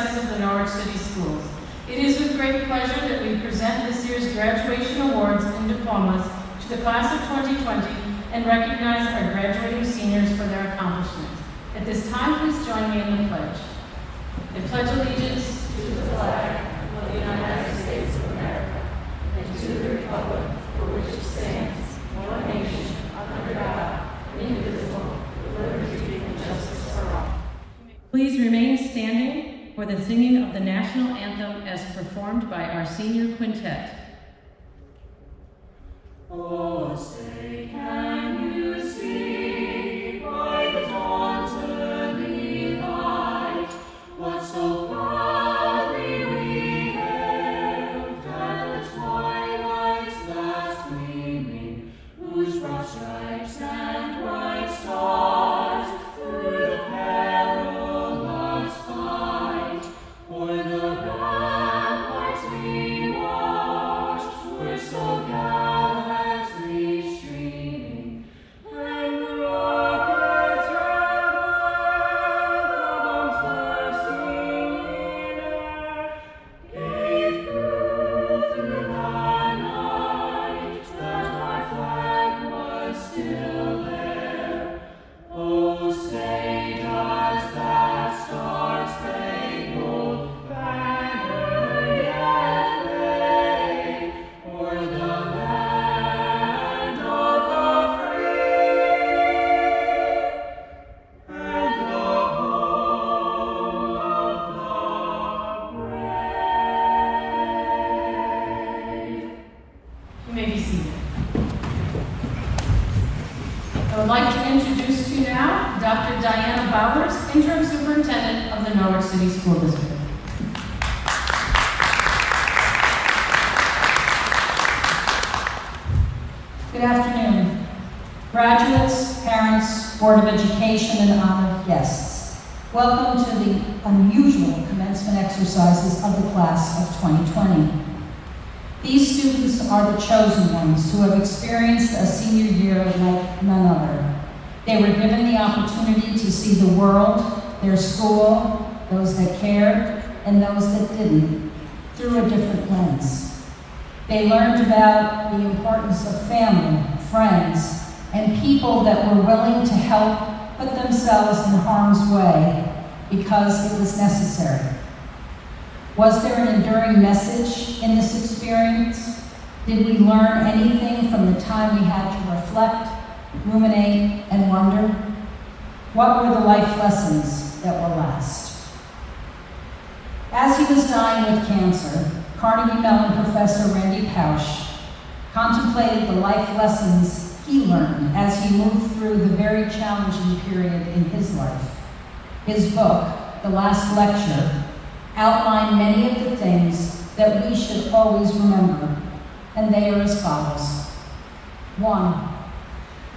exercises of the Norwich City Schools. It is with great pleasure that we present this year's graduation awards and diplomas to the class of 2020 and recognize our graduating seniors for their accomplishments. At this time, please join me in the pledge. I pledge allegiance to the flag of the United States of America and to the republic for which it stands, one nation, under God, indivisible, with liberty and justice for all. Please remain standing for the singing of the national anthem as performed by our senior quintet. Oh, say, can you see by the dawn's early light what so proudly we hailed at the twilight's last gleaming, whose broad stripes and bright stars through the perilous fight o'er the ramparts we watched were so gallantly streaming, and the rockets rattled, the bombs bursting in air, gave proof through the night that our flag was still there. Oh, say does that star-spangled banner yet wave o'er the land of the free and the home of the brave? You may be seated. I would like to introduce to you now Dr. Diana Bowers, Interim Superintendent of the Norwich City School District. Good afternoon. Graduates, parents, Board of Education, and honored guests. Welcome to the unusual commencement exercises of the class of 2020. These students are the chosen ones who have experienced a senior year like none other. They were given the opportunity to see the world, their school, those that cared, and those that didn't, through a different lens. They learned about the importance of family, friends, and people that were willing to help put themselves in harm's way because it was necessary. Was there an enduring message in this experience? Did we learn anything from the time we had to reflect, ruminate, and wonder? What were the life lessons that will last? As he was dying with cancer, Carnegie Mellon professor Randy Pausch contemplated the life lessons he learned as he moved through the very challenging period in his life. His book, The Last Lecture, outlined many of the things that we should always remember, and they are as follows. 1,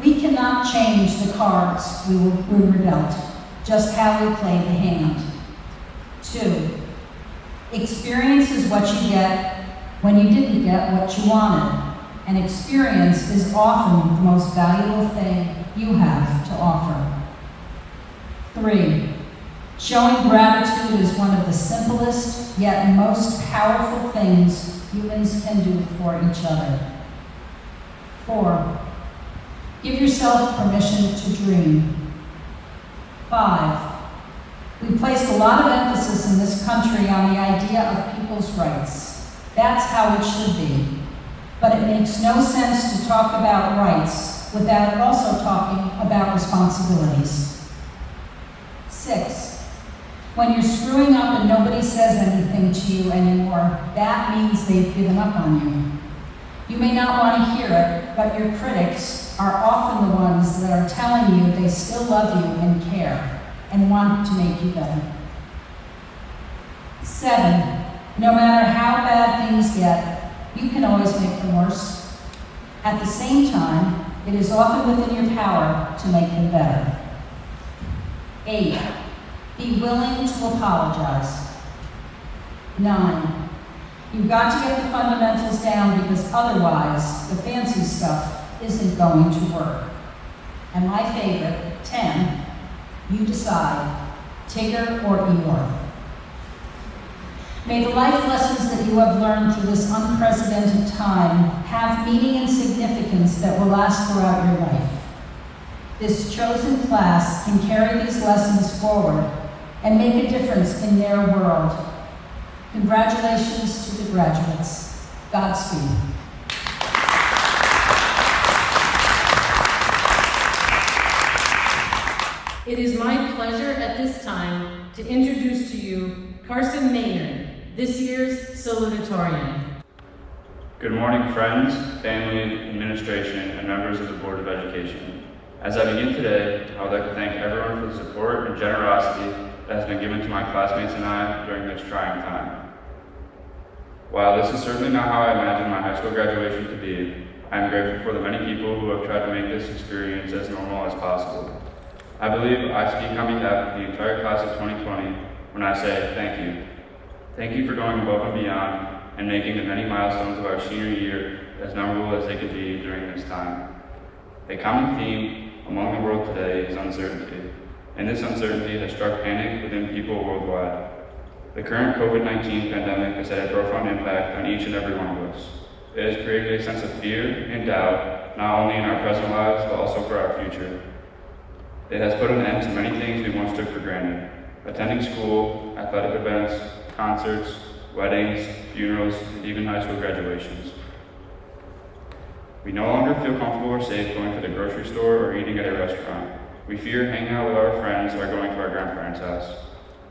we cannot change the cards we were dealt, just how we played the hand. 2, experience is what you get when you didn't get what you wanted, and experience is often the most valuable thing you have to offer. 3, showing gratitude is one of the simplest yet most powerful things humans can do for each other. 4, give yourself permission to dream. 5, we placed a lot of emphasis in this country on the idea of people's rights. That's how it should be. But it makes no sense to talk about rights without also talking about responsibilities. 6, when you're screwing up and nobody says anything to you anymore, that means they've given up on you. You may not want to hear it, but your critics are often the ones that are telling you they still love you and care and want to make you better. 7, no matter how bad things get, you can always make them worse. At the same time, it is often within your power to make them better. 8, be willing to apologize. 9, you've got to get the fundamentals down because otherwise the fancy stuff isn't going to work. And my favorite, 10, you decide, Tigger or Eeyore. May the life lessons that you have learned through this unprecedented time have meaning and significance that will last throughout your life. This chosen class can carry these lessons forward and make a difference in their world. Congratulations to the graduates. Godspeed. It is my pleasure at this time to introduce to you Carson Maynard, this year's Salutatorian. Good morning, friends, family, administration, and members of the Board of Education. As I begin today, I would like to thank everyone for the support and generosity that has been given to my classmates and I during this trying time. While this is certainly not how I imagined my high school graduation to be, I am grateful for the many people who have tried to make this experience as normal as possible. I believe I speak on behalf of the entire class of 2020 when I say thank you. Thank you for going above and beyond and making the many milestones of our senior year as memorable as they could be during this time. A common theme among the world today is uncertainty, and this uncertainty has struck panic within people worldwide. The current COVID-19 pandemic has had a profound impact on each and every one of us. It has created a sense of fear and doubt, not only in our present lives, but also for our future. It has put an end to many things we once took for granted: attending school, athletic events, concerts, weddings, funerals, and even high school graduations. We no longer feel comfortable or safe going to the grocery store or eating at a restaurant. We fear hanging out with our friends or going to our grandparents' house.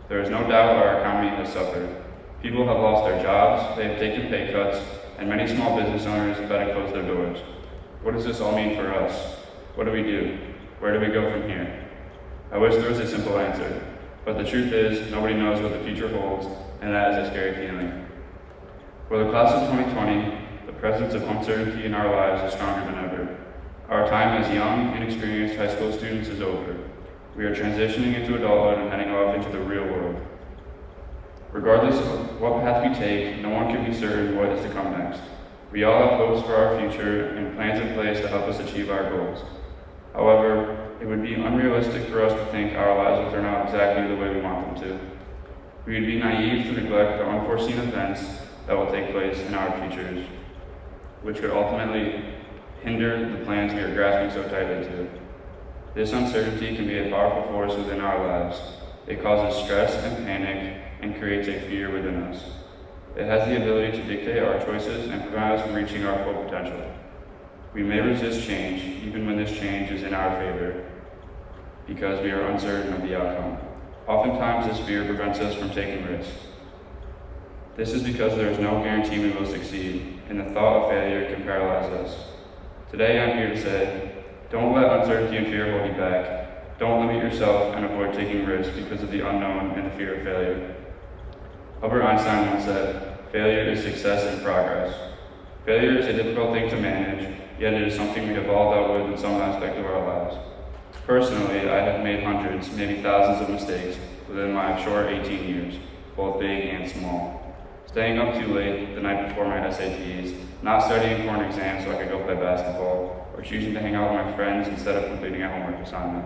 There is no doubt our economy has suffered. People have lost their jobs, they have taken pay cuts, and many small business owners have had to close their doors. What does this all mean for us? What do we do? Where do we go from here? I wish there was a simple answer, but the truth is, nobody knows what the future holds, and that is a scary feeling. For the class of 2020, the presence of uncertainty in our lives is stronger than ever. Our time as young, inexperienced high school students is over. We are transitioning into adulthood and heading off into the real world. Regardless of what path we take, no one can be certain what is to come next. We all have hopes for our future and plans in place to help us achieve our goals. However, it would be unrealistic for us to think our lives will turn out exactly the way we want them to. We would be naive to neglect the unforeseen events that will take place in our futures, which could ultimately hinder the plans we are grasping so tightly to. This uncertainty can be a powerful force within our lives. It causes stress and panic and creates a fear within us. It has the ability to dictate our choices and prevent us from reaching our full potential. We may resist change, even when this change is in our favor, because we are uncertain of the outcome. Oftentimes, this fear prevents us from taking risks. This is because there is no guarantee we will succeed, and the thought of failure can paralyze us. Today, I'm here to say, don't let uncertainty and fear hold you back. Don't limit yourself and avoid taking risks because of the unknown and the fear of failure. Albert Einstein once said, failure is success in progress. Failure is a difficult thing to manage, yet it is something we have all dealt with in some aspect of our lives. Personally, I have made hundreds, maybe thousands of mistakes within my short 18 years, both big and small. Staying up too late the night before my SATs, not studying for an exam so I could go play basketball, or choosing to hang out with my friends instead of completing a homework assignment.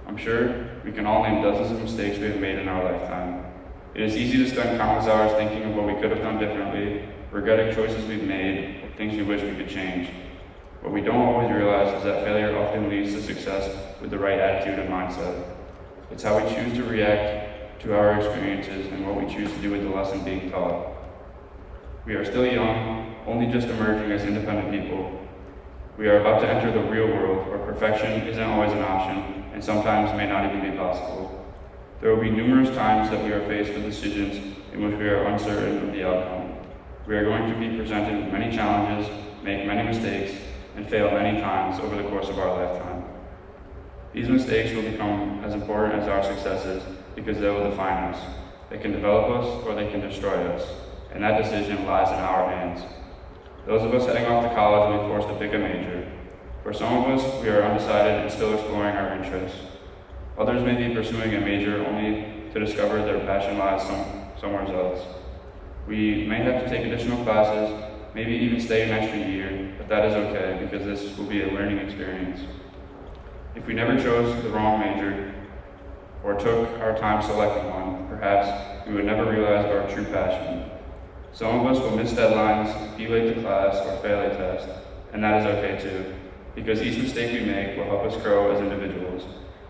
I'm sure we can all name dozens of mistakes we have made in our lifetime. It is easy to spend countless hours thinking of what we could have done differently, regretting choices we've made, or things we wish we could change. What we don't always realize is that failure often leads to success with the right attitude and mindset. It's how we choose to react to our experiences and what we choose to do with the lesson being taught. We are still young, only just emerging as independent people. We are about to enter the real world where perfection isn't always an option and sometimes may not even be possible. There will be numerous times that we are faced with decisions in which we are uncertain of the outcome. We are going to be presented with many challenges, make many mistakes, and fail many times over the course of our lifetime. These mistakes will become as important as our successes because they will define us. They can develop us or they can destroy us, and that decision lies in our hands. Those of us heading off to college will be forced to pick a major. For some of us, we are undecided and still exploring our interests. Others may be pursuing a major only to discover their passion lies somewhere else. We may have to take additional classes, maybe even stay an extra year, but that is okay because this will be a learning experience. If we never chose the wrong major or took our time selecting one, perhaps we would never realize our true passion. Some of us will miss deadlines, be late to class, or fail a test, and that is okay too, because each mistake we make will help us grow as individuals.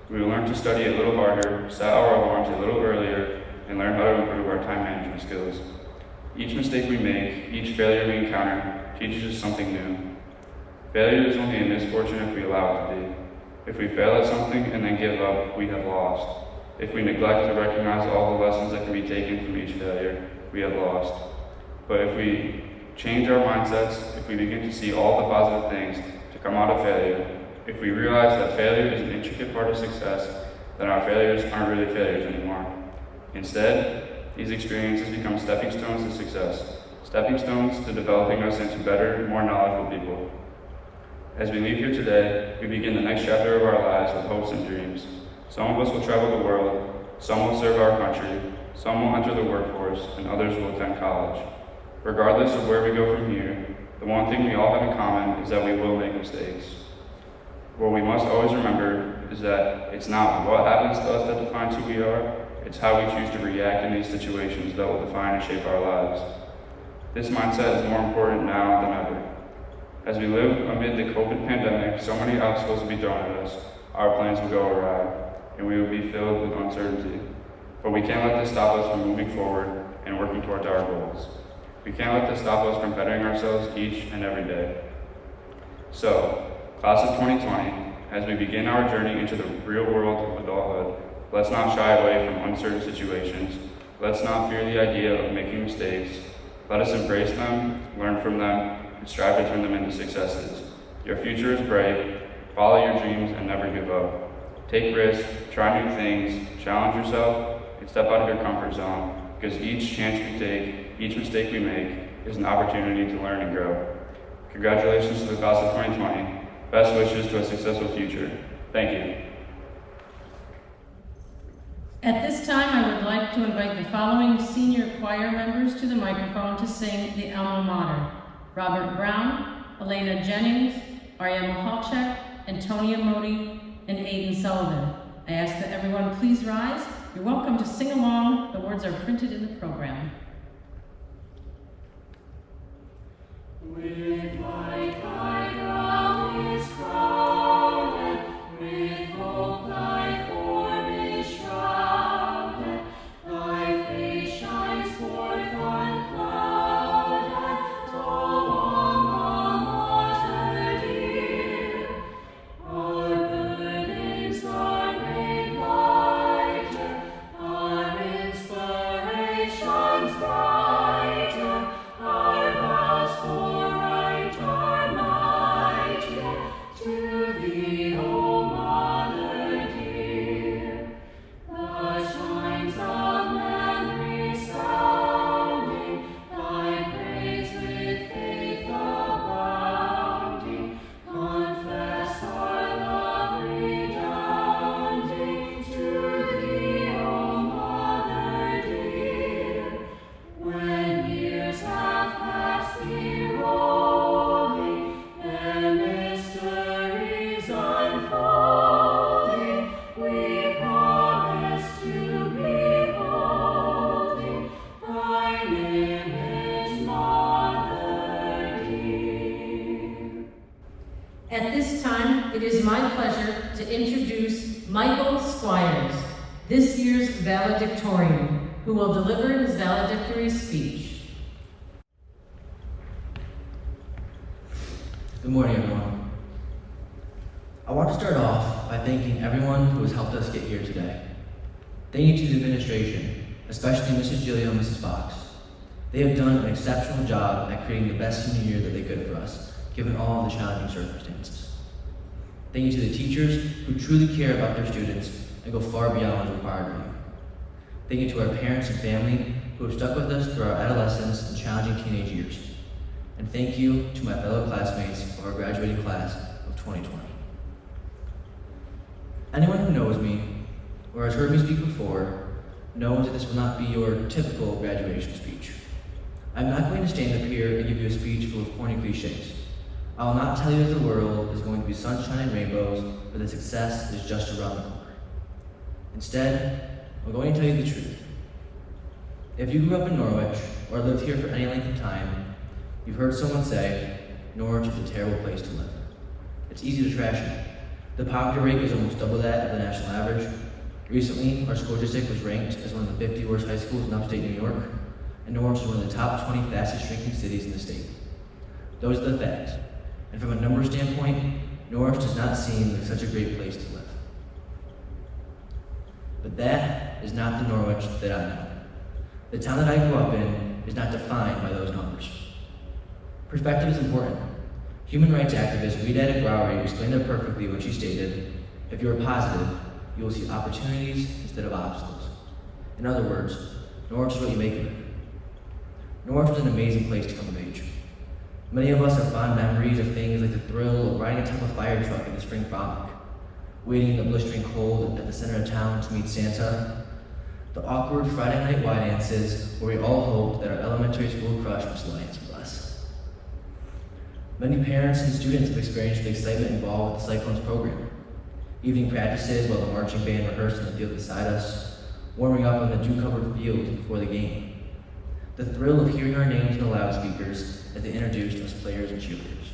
We will learn to study a little harder, set our alarms a little earlier, and learn how to improve our time management skills. Each mistake we make, each failure we encounter, teaches us something new. Failure is only a misfortune if we allow it to be. If we fail at something and then give up, we have lost. If we neglect to recognize all the lessons that can be taken from each failure, we have lost. But if we change our mindsets, if we begin to see all the positive things to come out of failure, if we realize that failure is an intricate part of success, then our failures aren't really failures anymore. Instead, these experiences become stepping stones to success, stepping stones to developing us into better, more knowledgeable people. As we leave here today, we begin the next chapter of our lives with hopes and dreams. Some of us will travel the world, some will serve our country, some will enter the workforce, and others will attend college. Regardless of where we go from here, the one thing we all have in common is that we will make mistakes. What we must always remember is that it's not what happens to us that defines who we are, it's how we choose to react in these situations that will define and shape our lives. This mindset is more important now than ever. As we live amid the COVID pandemic, so many obstacles will be thrown at us, our plans will go awry, and we will be filled with uncertainty. But we can't let this stop us from moving forward and working towards our goals. We can't let this stop us from bettering ourselves each and every day. So, class of 2020, as we begin our journey into the real world of adulthood, let's not shy away from uncertain situations. Let's not fear the idea of making mistakes. Let us embrace them, learn from them, and strive to turn them into successes. Your future is bright. Follow your dreams and never give up. Take risks, try new things, challenge yourself, and step out of your comfort zone, because each chance we take, each mistake we make, is an opportunity to learn and grow. Congratulations to the class of 2020. Best wishes to a successful future. Thank you. At this time, I would like to invite the following senior choir members to the microphone to sing the alma mater: Robert Brown, Elena Jennings, Ariana Halchek, Antonia Modi, and Aiden Sullivan. I ask that everyone please rise. You're welcome to sing along. The words are printed in the program. With light thy brow is crowded, with hope thy form is shrouded, thy face shines forth unclouded, tall alma mater dear. Our burdens are made lighter, our inspirations brighter, our vows for right are mightier, to thee, O Mother dear. The chimes of memory sounding, thy praise with faith abounding, confess our love redounding, to thee, O Mother dear. When years have passed thee rolling, their mysteries unfolding, we promise to beholding thine image, Mother dear. At this time, it is my pleasure to introduce Michael Squires, this year's valedictorian, who will deliver his valedictory speech. Good morning, everyone. I want to start off by thanking everyone who has helped us get here today. Thank you to the administration, especially Mrs. Gilio and Mrs. Fox. They have done an exceptional job at creating the best senior year that they could for us, given all of the challenging circumstances. Thank you to the teachers who truly care about their students and go far beyond what is required of you. Thank you to our parents and family who have stuck with us through our adolescence and challenging teenage years. And thank you to my fellow classmates of our graduating class of 2020. Anyone who knows me, or has heard me speak before, knows that this will not be your typical graduation speech. I'm not going to stand up here and give you a speech full of corny cliches. I will not tell you that the world is going to be sunshine and rainbows, or that success is just around the corner. Instead, I'm going to tell you the truth. If you grew up in Norwich or lived here for any length of time, you've heard someone say, Norwich is a terrible place to live. It's easy to trash it. The poverty rate is almost double that of the national average. Recently, our school district was ranked as one of the 50 worst high schools in upstate New York, and Norwich is one of the top 20 fastest shrinking cities in the state. Those are the facts. And from a numbers standpoint, Norwich does not seem like such a great place to live. But that is not the Norwich that I know. The town that I grew up in is not defined by those numbers. Perspective is important. Human rights activist Rhett Genung explained it perfectly when she stated, if you are positive, you will see opportunities instead of obstacles. In other words, Norwich is what you make of it. Norwich was an amazing place to come of age. Many of us have fond memories of things like the thrill of riding atop a fire truck in the spring frolic, waiting in the blistering cold at the center of town to meet Santa, the awkward Friday night Y dances where we all hoped that our elementary school crush was Lions with us. Many parents and students have experienced the excitement involved with the Cyclones program. Evening practices while the marching band rehearsed in the field beside us, warming up on the dew-covered field before the game. The thrill of hearing our names in the loudspeakers as they introduced us players and cheerleaders.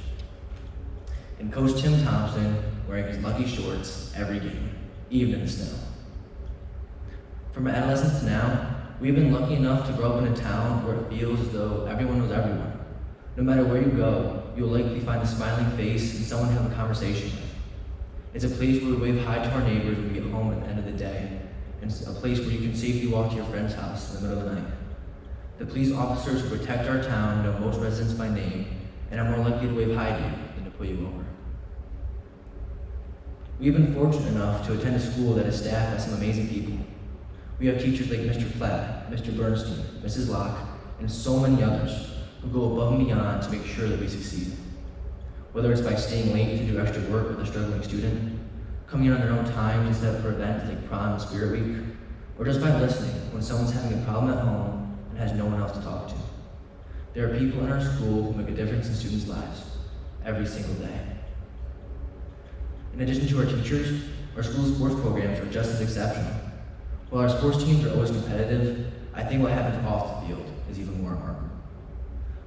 And Coach Tim Thompson wearing his lucky shorts every game, even in the snow. From adolescence to now, we've been lucky enough to grow up in a town where it feels as though everyone knows everyone. No matter where you go, you'll likely find a smiling face and someone to have a conversation with. It's a place where we wave hi to our neighbors when we get home at the end of the day, and it's a place where you can safely walk to your friend's house in the middle of the night. The police officers who protect our town know most residents by name, and are more likely to wave hi to you than to pull you over. We've been fortunate enough to attend a school that is staffed by some amazing people. We have teachers like Mr. Platt, Mr. Bernstein, Mrs. Locke, and so many others who go above and beyond to make sure that we succeed. Whether it's by staying late to do extra work with a struggling student, coming in on their own time to set up for events like prom and spirit week, or just by listening when someone's having a problem at home and has no one else to talk to. There are people in our school who make a difference in students' lives every single day. In addition to our teachers, our school sports programs are just as exceptional. While our sports teams are always competitive, I think what happens off the field is even more remarkable.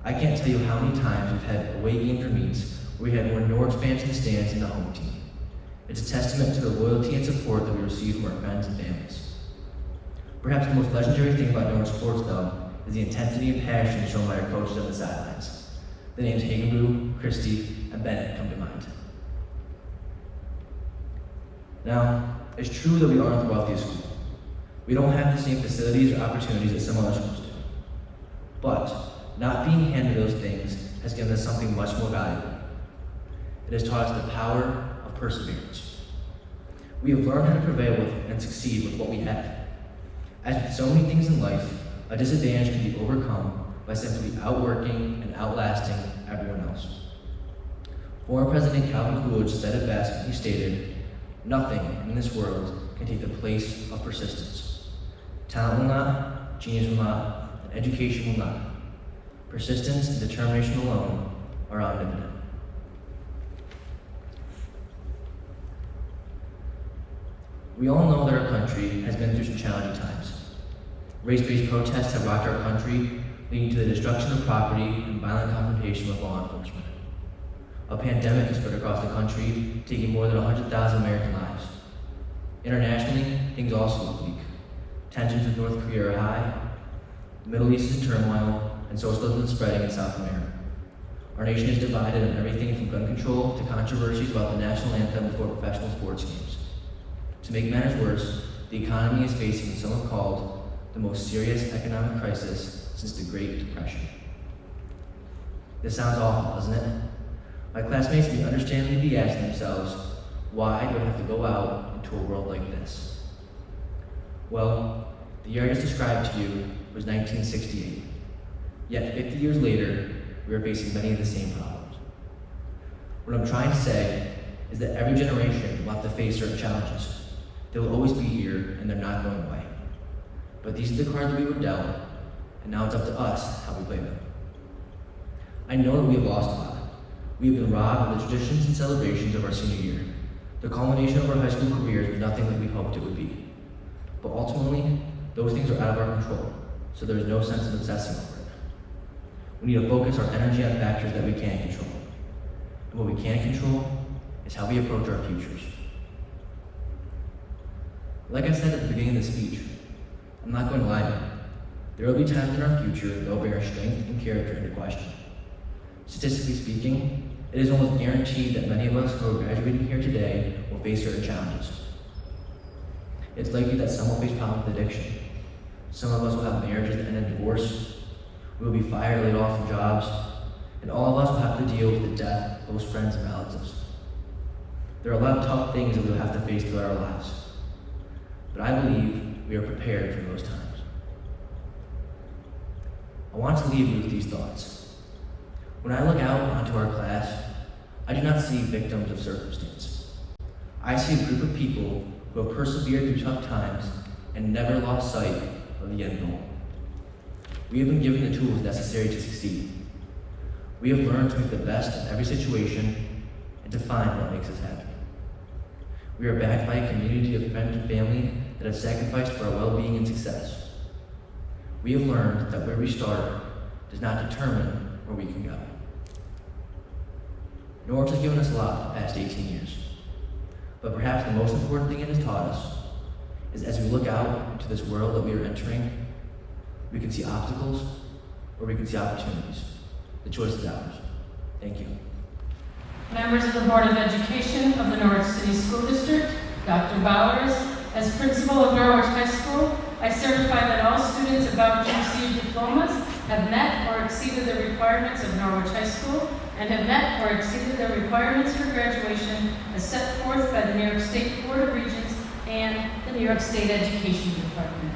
I can't tell you how many times we've had away games or meets where we had more Norwich fans in the stands than the home team. It's a testament to the loyalty and support that we receive from our friends and families. Perhaps the most legendary thing about Norwich sports, though, is the intensity and passion shown by our coaches on the sidelines. The names Hagenboo, Christie, and Bennett come to mind. Now, it's true that we aren't the wealthiest school. We don't have the same facilities or opportunities that some other schools do. But not being handed those things has given us something much more valuable. It has taught us the power of perseverance. We have learned how to prevail with and succeed with what we have. As with so many things in life, a disadvantage can be overcome by simply outworking and outlasting everyone else. Former President Calvin Coolidge said it best when he stated, "Nothing in this world can take the place of persistence. Talent will not, genius will not, and education will not. Persistence and determination alone are omnipotent." We all know that our country has been through some challenging times. Race-based protests have rocked our country, leading to the destruction of property and violent confrontation with law enforcement. A pandemic has spread across the country, taking more than 100,000 American lives. Internationally, things also look bleak. Tensions with North Korea are high, the Middle East is in turmoil, and socialism is spreading in South America. Our nation is divided on everything from gun control to controversies about the national anthem before professional sports games. To make matters worse, the economy is facing what some have called the most serious economic crisis since the Great Depression. This sounds awful, doesn't it? My classmates may understandably be asking themselves, why do I have to go out into a world like this? Well, the year I just described to you was 1968. Yet 50 years later, we are facing many of the same problems. What I'm trying to say is that every generation will have to face certain challenges. They will always be here, and they're not going away. But these are the cards we were dealt, and now it's up to us how we play them. I know that we have lost a lot. We have been robbed of the traditions and celebrations of our senior year. The culmination of our high school careers was nothing like we hoped it would be. But ultimately, those things are out of our control, so there is no sense of obsessing over it. We need to focus our energy on factors that we can control. And what we can't control is how we approach our futures. Like I said at the beginning of the speech, I'm not going to lie to you. There will be times in our future that will bring our strength and character into question. Statistically speaking, it is almost guaranteed that many of us who are graduating here today will face certain challenges. It's likely that some will face problems with addiction. Some of us will have marriages that end in divorce. We will be fired, laid off from jobs, and all of us will have to deal with the death of close friends and relatives. There are a lot of tough things that we will have to face throughout our lives, but I believe we are prepared for those times. I want to leave you with these thoughts. When I look out onto our class, I do not see victims of circumstance. I see a group of people who have persevered through tough times and never lost sight of the end goal. We have been given the tools necessary to succeed. We have learned to make the best of every situation and to find what makes us happy. We are backed by a community of friends and family that have sacrificed for our well-being and success. We have learned that where we start does not determine where we can go. Norwich has given us a lot the past 18 years, but perhaps the most important thing it has taught us is as we look out into this world that we are entering, we can see obstacles or we can see opportunities. The choice is ours. Thank you. Members of the Board of Education of the Norwich City School District, Dr. Bowers, as principal of Norwich High School, I certify that all students about to receive diplomas have met or exceeded the requirements of Norwich High School and have met or exceeded the requirements for graduation as set forth by the New York State Board of Regents and the New York State Education Department.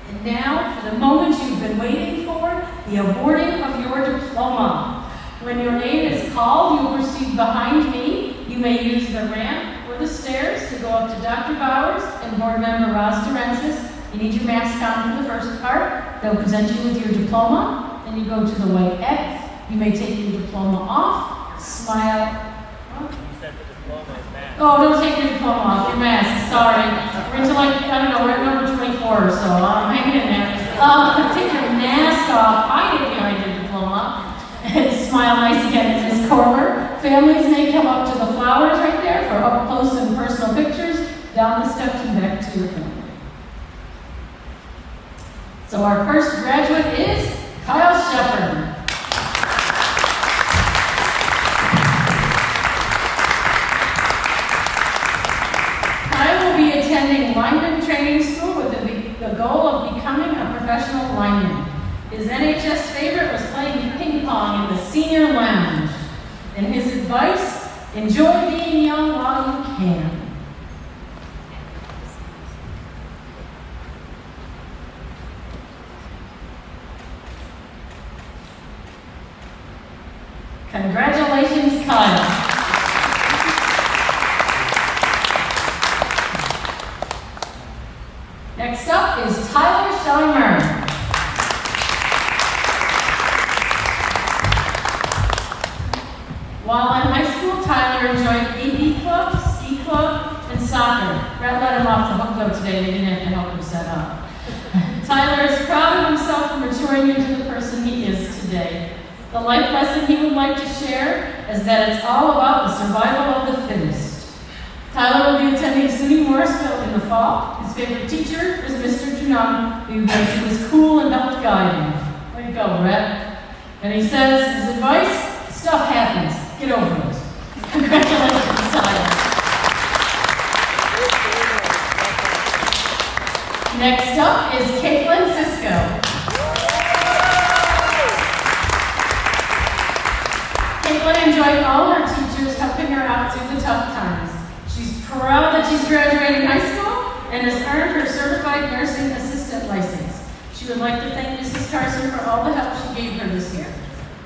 And now, for the moment you've been waiting for, the awarding of your diploma. When your name is called, you will proceed behind me. You may use the ramp or the stairs to go up to Dr. Bowers and Board Member Roz Durensis. You need your mask on for the first part. They'll present you with your diploma. Then you go to the white X. You may take your diploma off, smile. You said the diploma is mask. Oh, don't take your diploma off, your mask, sorry. We're into like, I don't know, we're at number 24 or so. I'm hanging in there. Take your mask off, hide it behind your diploma, and smile nice again at Ms. Corber. Families may come up to the flowers right there for up close and personal pictures, down the steps and back to your family. So our first graduate is Kyle Shepard. Kyle will be attending lineman training school with the goal of becoming a professional lineman. His NHS favorite was playing ping pong in the senior lounge. And his advice, enjoy being young while you can. Congratulations, Kyle. Next up is Tyler Scheimer. While in high school, Tyler enjoyed AV club, ski club, and soccer. Rhett let him off the hook though today, they didn't have to help him set up. Tyler is proud of himself for maturing into the person he is today. The life lesson he would like to share is that it's all about the survival of the fittest. Tyler will be attending SUNY Morrisville in the fall. His favorite teacher is Mr. Genung, who he was cool and helped guide him. Way to go, Rhett. And he says his advice, stuff happens. Get over it. Congratulations, Tyler. Next up is Caitlin Sisko. Caitlin enjoyed all her teachers helping her out through the tough times. She's proud that she's graduating high school and has earned her certified nursing assistant license. She would like to thank Mrs. Carson for all the help she gave her this year.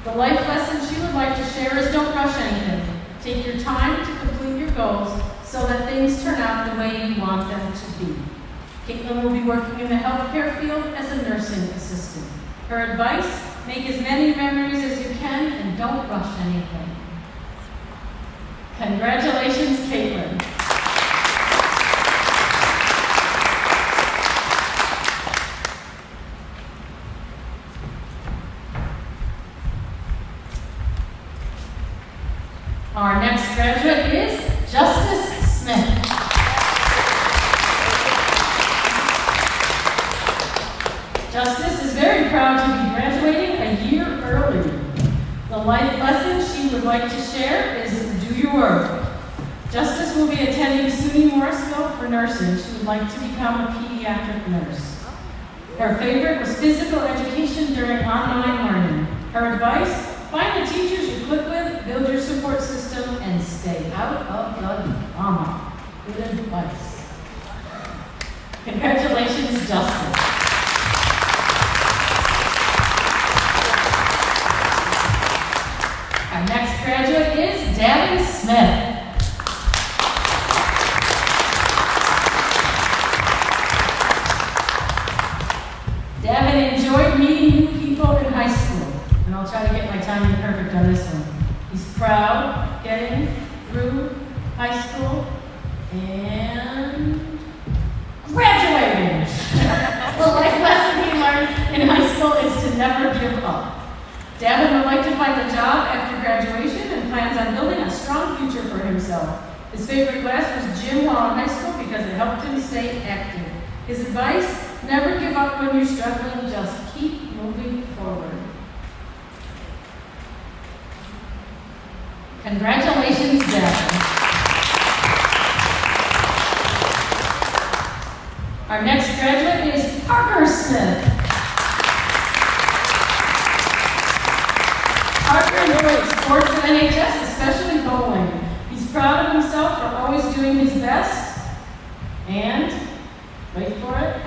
The life lesson she would like to share is don't rush anything. Take your time to complete your goals so that things turn out the way you want them to be. Caitlin will be working in the healthcare field as a nursing assistant. Her advice, make as many memories as you can and don't rush anything. Congratulations, Caitlin. Our next graduate is Justice Smith. Justice is very proud to be graduating a year early. The life lesson she would like to share is do your work. Justice will be attending SUNY Morrisville for nursing. She would like to become a pediatric nurse. Her favorite was physical education during online learning. Her advice, find the teachers you click with, build your support system, and stay out of the drama. Good advice. Congratulations, Justice. Our next graduate is Davin Smith. Davin enjoyed meeting new people in high school, and I'll try to get my timing perfect on this one. He's proud of getting through high school and graduating. The life lesson he learned in high school is to never give up. Davin would like to find a job after graduation and plans on building a strong future for himself. His favorite class was gym while in high school because it helped him stay active. His advice, never give up when you're struggling, just keep moving forward. Congratulations, Davin. Our next graduate is Parker Smith. Parker enjoys sports at NHS, especially bowling. He's proud of himself for always doing his best and, wait for it,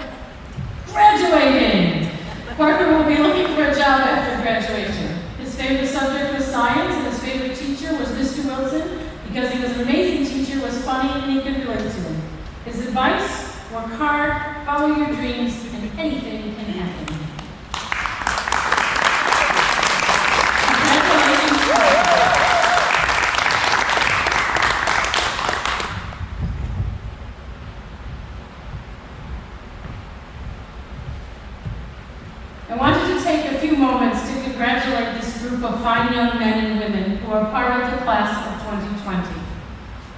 graduating. Parker will be looking for a job after graduation. His favorite subject was science, and his favorite teacher was Mr. Wilson because he was an amazing teacher, was funny, and he could relate to him. His advice, work hard, follow your dreams, and anything can happen. I wanted to take a few moments to congratulate this group of fine young men and women who are part of the class of 2020.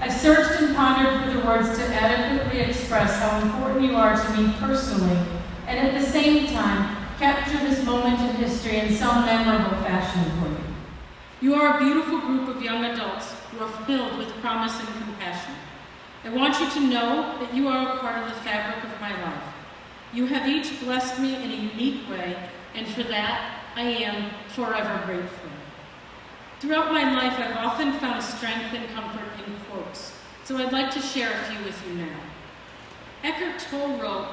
I searched and pondered for the words to adequately express how important you are to me personally, and at the same time, capture this moment in history in some memorable fashion for you. You are a beautiful group of young adults who are filled with promise and compassion. I want you to know that you are a part of the fabric of my life. You have each blessed me in a unique way, and for that, I am forever grateful. Throughout my life, I've often found strength and comfort in quotes, so I'd like to share a few with you now. Eckhart Tolle wrote,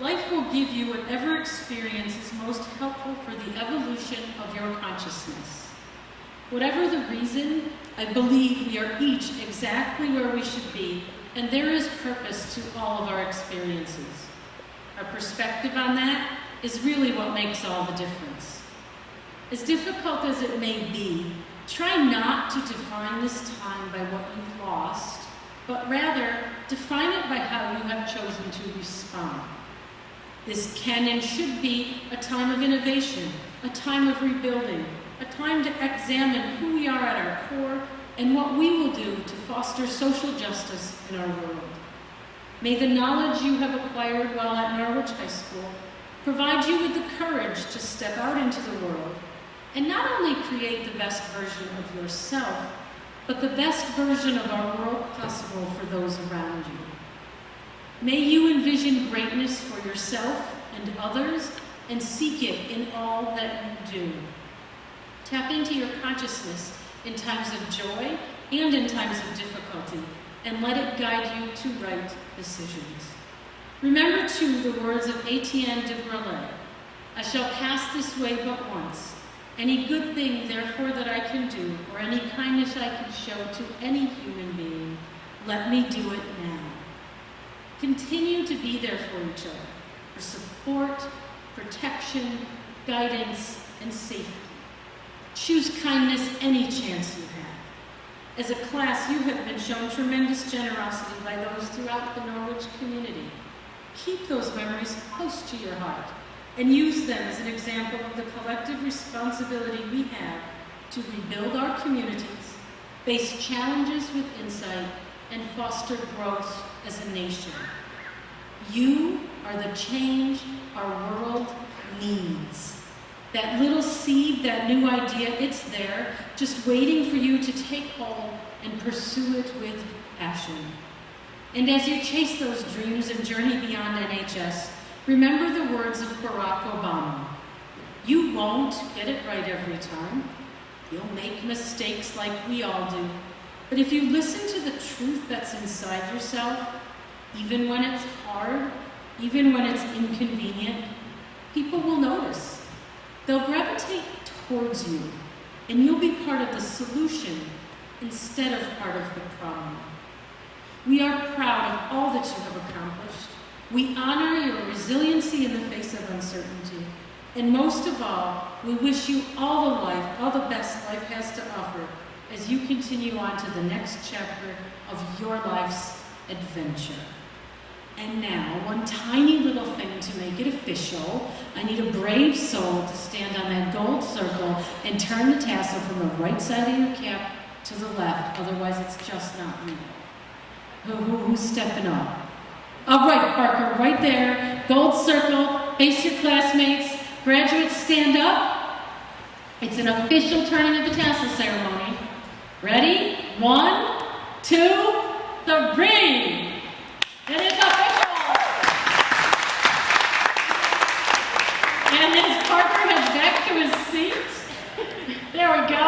"Life will give you whatever experience is most helpful for the evolution of your consciousness." Whatever the reason, I believe we are each exactly where we should be, and there is purpose to all of our experiences. Our perspective on that is really what makes all the difference. As difficult as it may be, try not to define this time by what you've lost, but rather define it by how you have chosen to respond. This can and should be a time of innovation, a time of rebuilding, a time to examine who we are at our core and what we will do to foster social justice in our world. May the knowledge you have acquired while at Norwich High School provide you with the courage to step out into the world and not only create the best version of yourself, but the best version of our world possible for those around you. May you envision greatness for yourself and others and seek it in all that you do. Tap into your consciousness in times of joy and in times of difficulty, and let it guide you to right decisions. Remember, too, the words of Etienne de Grelais, "I shall pass this way but once. Any good thing, therefore, that I can do, or any kindness I can show to any human being, let me do it now." Continue to be there for each other, for support, protection, guidance, and safety. Choose kindness any chance you have. As a class, you have been shown tremendous generosity by those throughout the Norwich community. Keep those memories close to your heart and use them as an example of the collective responsibility we have to rebuild our communities, face challenges with insight, and foster growth as a nation. You are the change our world needs. That little seed, that new idea, it's there, just waiting for you to take hold and pursue it with passion. And as you chase those dreams and journey beyond NHS, remember the words of Barack Obama. You won't get it right every time. You'll make mistakes like we all do. But if you listen to the truth that's inside yourself, even when it's hard, even when it's inconvenient, people will notice. They'll gravitate towards you, and you'll be part of the solution instead of part of the problem. We are proud of all that you have accomplished. We honor your resiliency in the face of uncertainty. And most of all, we wish you all the best life has to offer as you continue on to the next chapter of your life's adventure. And now, one tiny little thing to make it official. I need a brave soul to stand on that gold circle and turn the tassel from the right side of your cap to the left, otherwise it's just not real. Who's stepping up? All right, Parker, right there. Gold circle, face your classmates. Graduates, stand up. It's an official turning of the tassel ceremony. Ready? 1, 2, 3. And it's official! And as Parker heads back to his seat, there we go.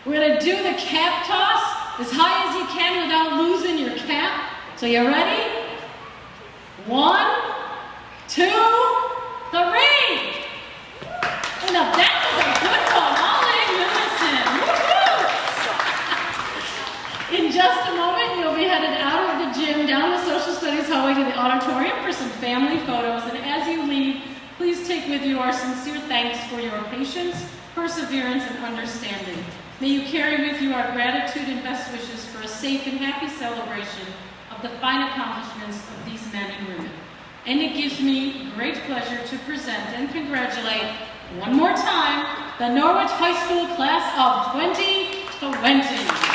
We're gonna do the cap toss as high as you can without losing your cap. So you ready? 1, 2, 3. And now that was a good one, all in unison. Woo-hoo! In just a moment, you'll be headed out of the gym, down the social studies hallway to the auditorium for some family photos. And as you leave, please take with you our sincere thanks for your patience, perseverance, and understanding. May you carry with you our gratitude and best wishes for a safe and happy celebration of the fine accomplishments of these men and women. And it gives me great pleasure to present and congratulate one more time the Norwich High School class of 2020.